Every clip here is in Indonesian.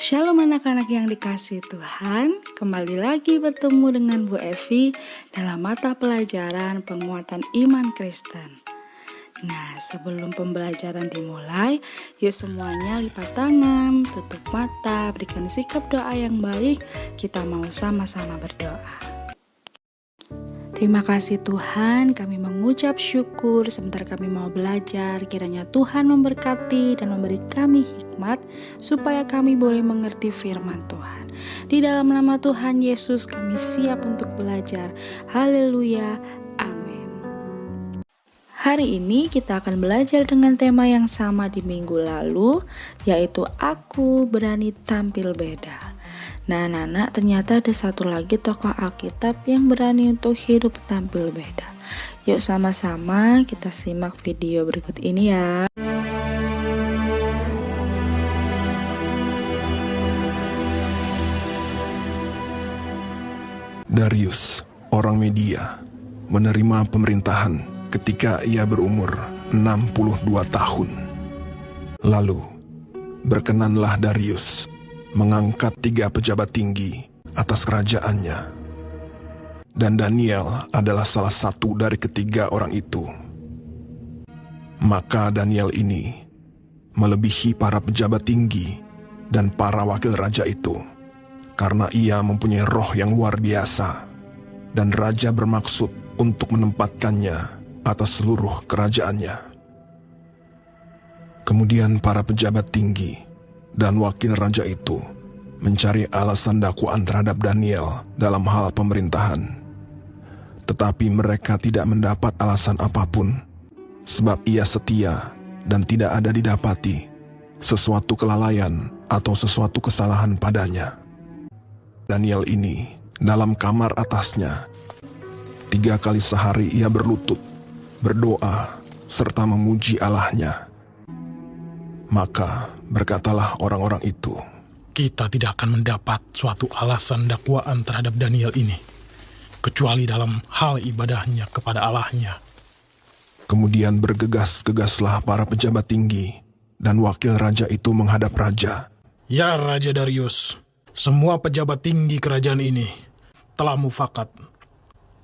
Shalom anak-anak yang dikasihi Tuhan, kembali lagi bertemu dengan Bu Evi dalam mata pelajaran penguatan iman Kristen. Nah, sebelum pembelajaran dimulai, yuk semuanya lipat tangan, tutup mata, berikan sikap doa yang baik, kita mau sama-sama berdoa. Terima kasih Tuhan, kami mengucap syukur sebentar kami mau belajar. Kiranya Tuhan memberkati dan memberi kami hikmat supaya kami boleh mengerti firman Tuhan. Di dalam nama Tuhan Yesus kami siap untuk belajar. Haleluya, amin. Hari ini kita akan belajar dengan tema yang sama di minggu lalu, yaitu Aku Berani Tampil Beda. Nah anak-anak, ternyata ada satu lagi tokoh Alkitab yang berani untuk hidup tampil beda. Yuk sama-sama kita simak video berikut ini ya. Darius, orang Media, menerima pemerintahan ketika ia berumur 62 tahun. Lalu, berkenanlah Darius mengangkat 3 pejabat tinggi atas kerajaannya. Dan Daniel adalah salah satu dari ketiga orang itu. Maka Daniel ini melebihi para pejabat tinggi dan para wakil raja itu, karena ia mempunyai roh yang luar biasa, dan raja bermaksud untuk menempatkannya atas seluruh kerajaannya. Kemudian para pejabat tinggi dan wakil raja itu mencari alasan dakwaan terhadap Daniel dalam hal pemerintahan. Tetapi mereka tidak mendapat alasan apapun, sebab ia setia dan tidak ada didapati sesuatu kelalaian atau sesuatu kesalahan padanya. Daniel ini dalam kamar atasnya 3 kali sehari ia berlutut, berdoa, serta memuji Allahnya. Maka berkatalah orang-orang itu, kita tidak akan mendapat suatu alasan dakwaan terhadap Daniel ini, kecuali dalam hal ibadahnya kepada Allahnya. Kemudian bergegas-gegaslah para pejabat tinggi dan wakil raja itu menghadap raja. Ya Raja Darius, semua pejabat tinggi kerajaan ini telah mufakat,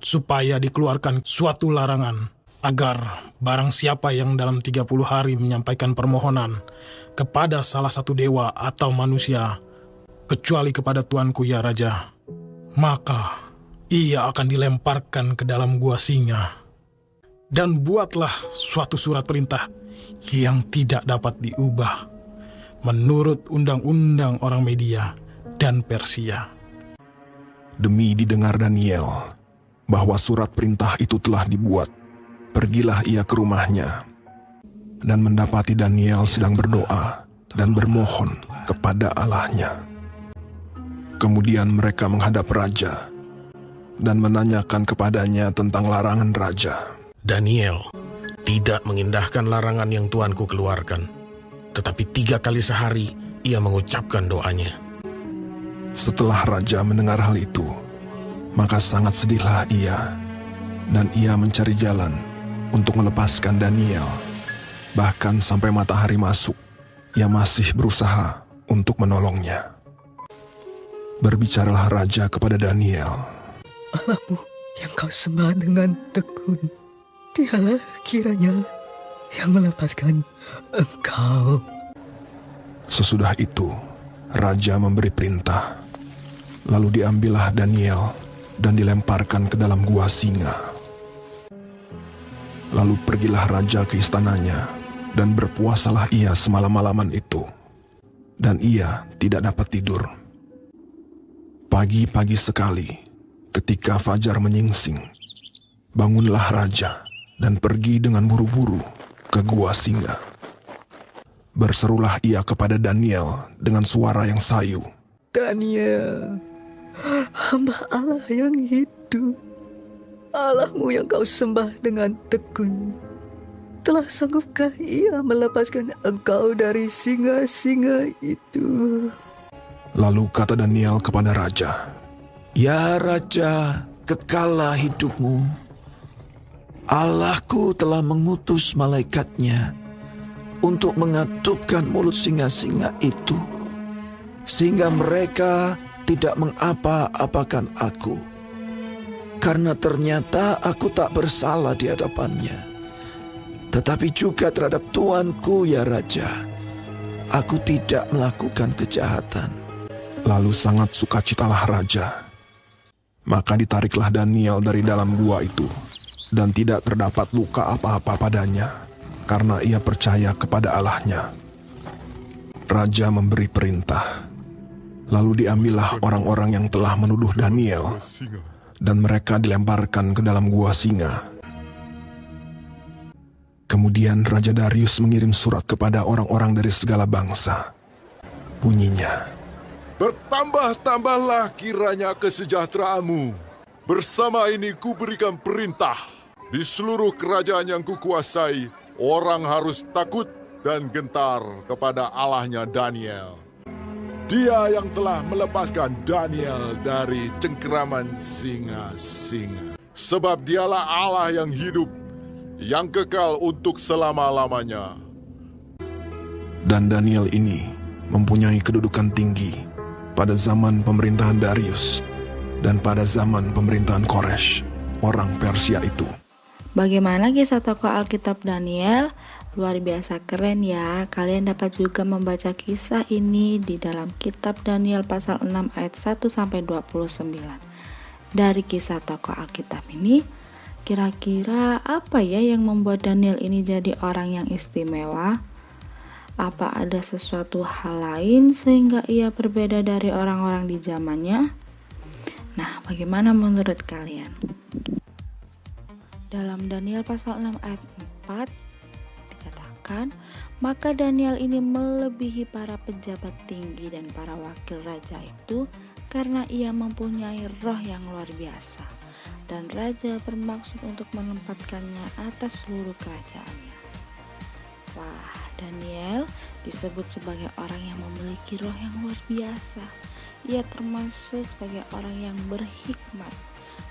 supaya dikeluarkan suatu larangan, agar barang siapa yang dalam 30 hari menyampaikan permohonan kepada salah satu dewa atau manusia, kecuali kepada tuanku ya Raja, maka ia akan dilemparkan ke dalam gua singa. Dan buatlah suatu surat perintah yang tidak dapat diubah menurut undang-undang orang Media dan Persia. Demi didengar Daniel bahwa surat perintah itu telah dibuat, pergilah ia ke rumahnya dan mendapati Daniel sedang berdoa dan bermohon kepada Allahnya. Kemudian mereka menghadap raja dan menanyakan kepadanya tentang larangan raja. Daniel tidak mengindahkan larangan yang tuanku keluarkan, tetapi 3 kali sehari ia mengucapkan doanya. Setelah raja mendengar hal itu, maka sangat sedihlah ia, dan ia mencari jalan untuk melepaskan Daniel. Bahkan sampai matahari masuk, ia masih berusaha untuk menolongnya. Berbicaralah raja kepada Daniel. Allahmu yang kau sembah dengan tekun, dialah kiranya yang melepaskan engkau. Sesudah itu, raja memberi perintah. Lalu diambillah Daniel dan dilemparkan ke dalam gua singa. Lalu pergilah raja ke istananya, dan berpuasalah ia semalam-malaman itu. Dan ia tidak dapat tidur. Pagi-pagi sekali, ketika fajar menyingsing, bangunlah raja dan pergi dengan buru-buru ke gua singa. Berserulah ia kepada Daniel dengan suara yang sayu. Daniel, hamba Allah yang hidup, Allahmu yang kau sembah dengan tekun, telah sanggupkah ia melepaskan engkau dari singa-singa itu? Lalu kata Daniel kepada raja, Ya Raja, kekallah hidupmu. Allahku telah mengutus malaikatnya untuk mengatupkan mulut singa-singa itu sehingga mereka tidak mengapa-apakan aku. Karena ternyata aku tak bersalah di hadapannya, tetapi juga terhadap Tuanku ya Raja, aku tidak melakukan kejahatan. Lalu sangat sukacitalah raja. Maka ditariklah Daniel dari dalam gua itu, dan tidak terdapat luka apa-apa padanya, karena ia percaya kepada Allahnya. Raja memberi perintah. Lalu diambillah orang-orang yang telah menuduh Daniel, dan mereka dilemparkan ke dalam gua singa. Kemudian Raja Darius mengirim surat kepada orang-orang dari segala bangsa. Bunyinya, "Bertambah-tambahlah kiranya kesejahteraanmu. Bersama ini kuberikan perintah. Di seluruh kerajaan yang kukuasai, orang harus takut dan gentar kepada Allahnya Daniel. Dia yang telah melepaskan Daniel dari cengkeraman singa-singa. Sebab dialah Allah yang hidup, yang kekal untuk selama-lamanya." dan Daniel ini mempunyai kedudukan tinggi pada zaman pemerintahan Darius dan pada zaman pemerintahan Koresh, orang Persia itu. Bagaimana kisah tokoh Alkitab Daniel? Luar biasa keren ya. Kalian dapat juga membaca kisah ini di dalam kitab Daniel pasal 6 ayat 1 sampai 29. Dari kisah tokoh Alkitab ini, kira-kira apa ya yang membuat Daniel ini jadi orang yang istimewa? Apa ada sesuatu hal lain sehingga ia berbeda dari orang-orang di zamannya? Nah, bagaimana menurut kalian? Dalam Daniel pasal 6 ayat 4 dikatakan, maka Daniel ini melebihi para pejabat tinggi dan para wakil raja itu karena ia mempunyai roh yang luar biasa, dan raja bermaksud untuk menempatkannya atas seluruh kerajaannya. Wah, Daniel disebut sebagai orang yang memiliki roh yang luar biasa. Ia termasuk sebagai orang yang berhikmat.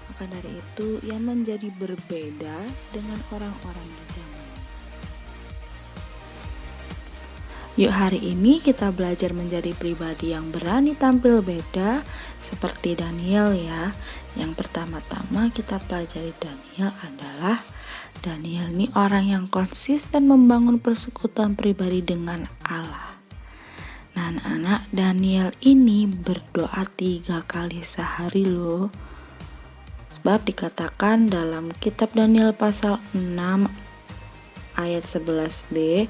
Maka dari itu ia menjadi berbeda dengan orang-orang di zaman. Yuk hari ini kita belajar menjadi pribadi yang berani tampil beda seperti Daniel ya. Yang pertama-tama kita pelajari Daniel adalah Daniel ini orang yang konsisten membangun persekutuan pribadi dengan Allah. Nah anak-anak, Daniel ini berdoa 3 kali sehari loh. Sebab dikatakan dalam kitab Daniel pasal 6 ayat 11b,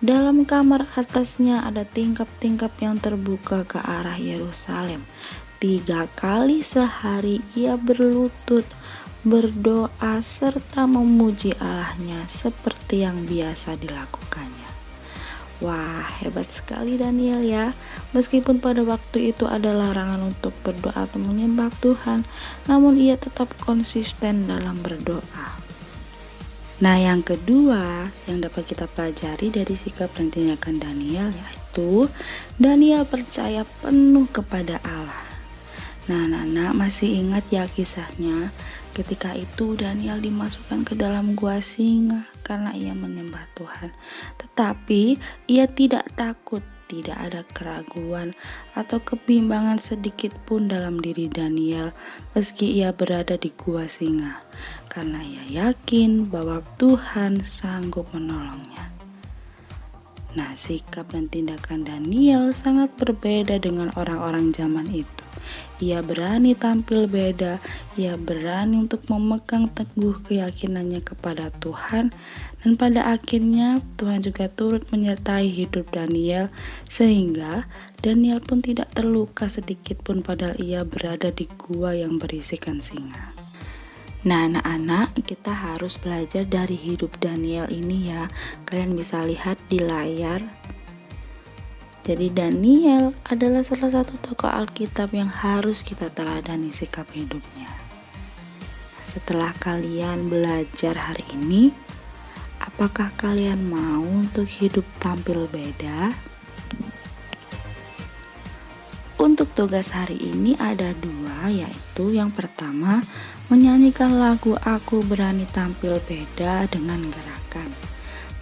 dalam kamar atasnya ada tingkap-tingkap yang terbuka ke arah Yerusalem. 3 kali sehari ia berlutut, berdoa serta memuji Allahnya seperti yang biasa dilakukannya. Wah, hebat sekali Daniel ya. Meskipun pada waktu itu ada larangan untuk berdoa atau menyembah Tuhan, namun ia tetap konsisten dalam berdoa. Nah, yang kedua yang dapat kita pelajari dari sikap dan tindakan Daniel yaitu Daniel percaya penuh kepada Allah. Nah, anak-anak masih ingat ya kisahnya? Ketika itu Daniel dimasukkan ke dalam gua singa karena ia menyembah Tuhan. Tetapi ia tidak takut, tidak ada keraguan atau kebimbangan sedikit pun dalam diri Daniel meski ia berada di gua singa. Karena ia yakin bahwa Tuhan sanggup menolongnya. Nah, sikap dan tindakan Daniel sangat berbeda dengan orang-orang zaman itu. Ia berani tampil beda, ia berani untuk memegang teguh keyakinannya kepada Tuhan, dan pada akhirnya Tuhan juga turut menyertai hidup Daniel, sehingga Daniel pun tidak terluka sedikit pun padahal ia berada di gua yang berisikan singa. Nah anak-anak, kita harus belajar dari hidup Daniel ini ya. Kalian bisa lihat di layar. Jadi Daniel adalah salah satu tokoh Alkitab yang harus kita teladani sikap hidupnya. Setelah kalian belajar hari ini, apakah kalian mau untuk hidup tampil beda? Untuk tugas hari ini ada 2, yaitu yang pertama, menyanyikan lagu Aku Berani Tampil Beda dengan gerakan.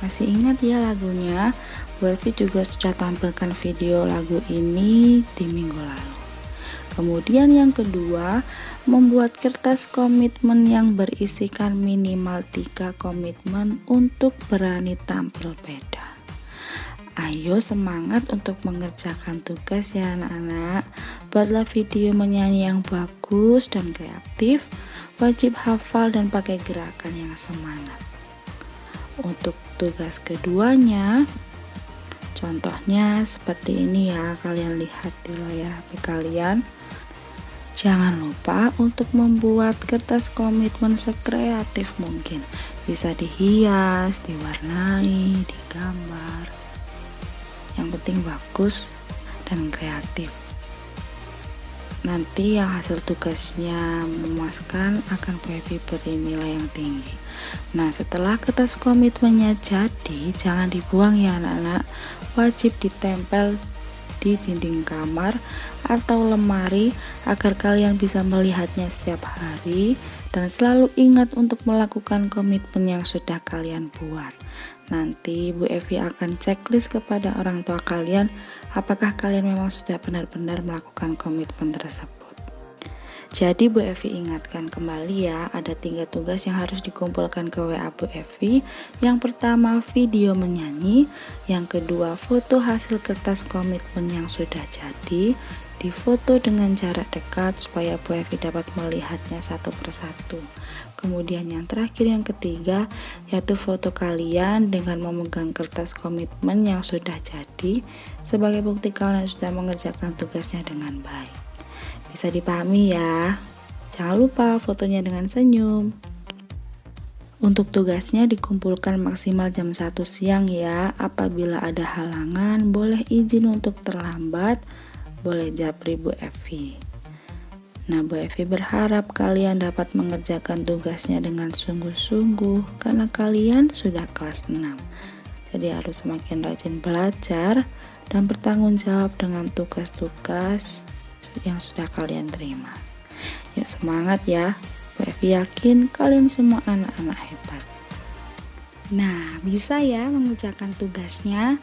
Masih ingat ya lagunya? Bu Evi juga sudah tampilkan video lagu ini di minggu lalu. Kemudian yang kedua, membuat kertas komitmen yang berisikan minimal 3 komitmen untuk berani tampil beda. Ayo semangat untuk mengerjakan tugas ya anak-anak. Buatlah video menyanyi yang bagus dan kreatif. Wajib hafal dan pakai gerakan yang semangat. Untuk tugas keduanya, contohnya seperti ini ya, kalian lihat di layar HP kalian. Jangan lupa untuk membuat kertas komitmen sekreatif mungkin. Bisa dihias, diwarnai, digambar. Yang penting bagus dan kreatif. Nanti yang hasil tugasnya memuaskan akan Bu Evi beri nilai yang tinggi. Nah, setelah kertas komitmennya jadi, jangan dibuang ya anak-anak. Wajib ditempel di dinding kamar atau lemari agar kalian bisa melihatnya setiap hari dan selalu ingat untuk melakukan komitmen yang sudah kalian buat. Nanti Bu Evi akan checklist kepada orang tua kalian apakah kalian memang sudah benar-benar melakukan komitmen tersebut. Jadi Bu Evi ingatkan kembali ya, ada 3 tugas yang harus dikumpulkan ke WA Bu Evi. Yang pertama video menyanyi, yang kedua foto hasil kertas komitmen yang sudah jadi, difoto dengan jarak dekat supaya Bu Evi dapat melihatnya satu persatu. Kemudian yang terakhir yang ketiga, yaitu foto kalian dengan memegang kertas komitmen yang sudah jadi sebagai bukti kalian sudah mengerjakan tugasnya dengan baik. Bisa dipahami ya. Jangan lupa fotonya dengan senyum. Untuk tugasnya dikumpulkan maksimal jam 1 siang ya. Apabila ada halangan, boleh izin untuk terlambat, boleh japri Bu Evi. Nah, Bu Evi berharap kalian dapat mengerjakan tugasnya dengan sungguh-sungguh karena kalian sudah kelas 6. Jadi harus semakin rajin belajar dan bertanggung jawab dengan tugas-tugas yang sudah kalian terima. Yuk semangat ya. Bu Evi yakin kalian semua anak-anak hebat. Nah, bisa ya mengerjakan tugasnya.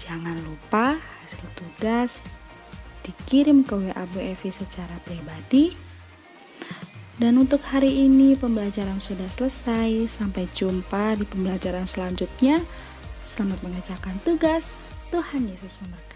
Jangan lupa hasil tugas dikirim ke WA Bu Evi secara pribadi. Dan untuk hari ini pembelajaran sudah selesai. Sampai jumpa di pembelajaran selanjutnya. Selamat mengerjakan tugas. Tuhan Yesus memberkati.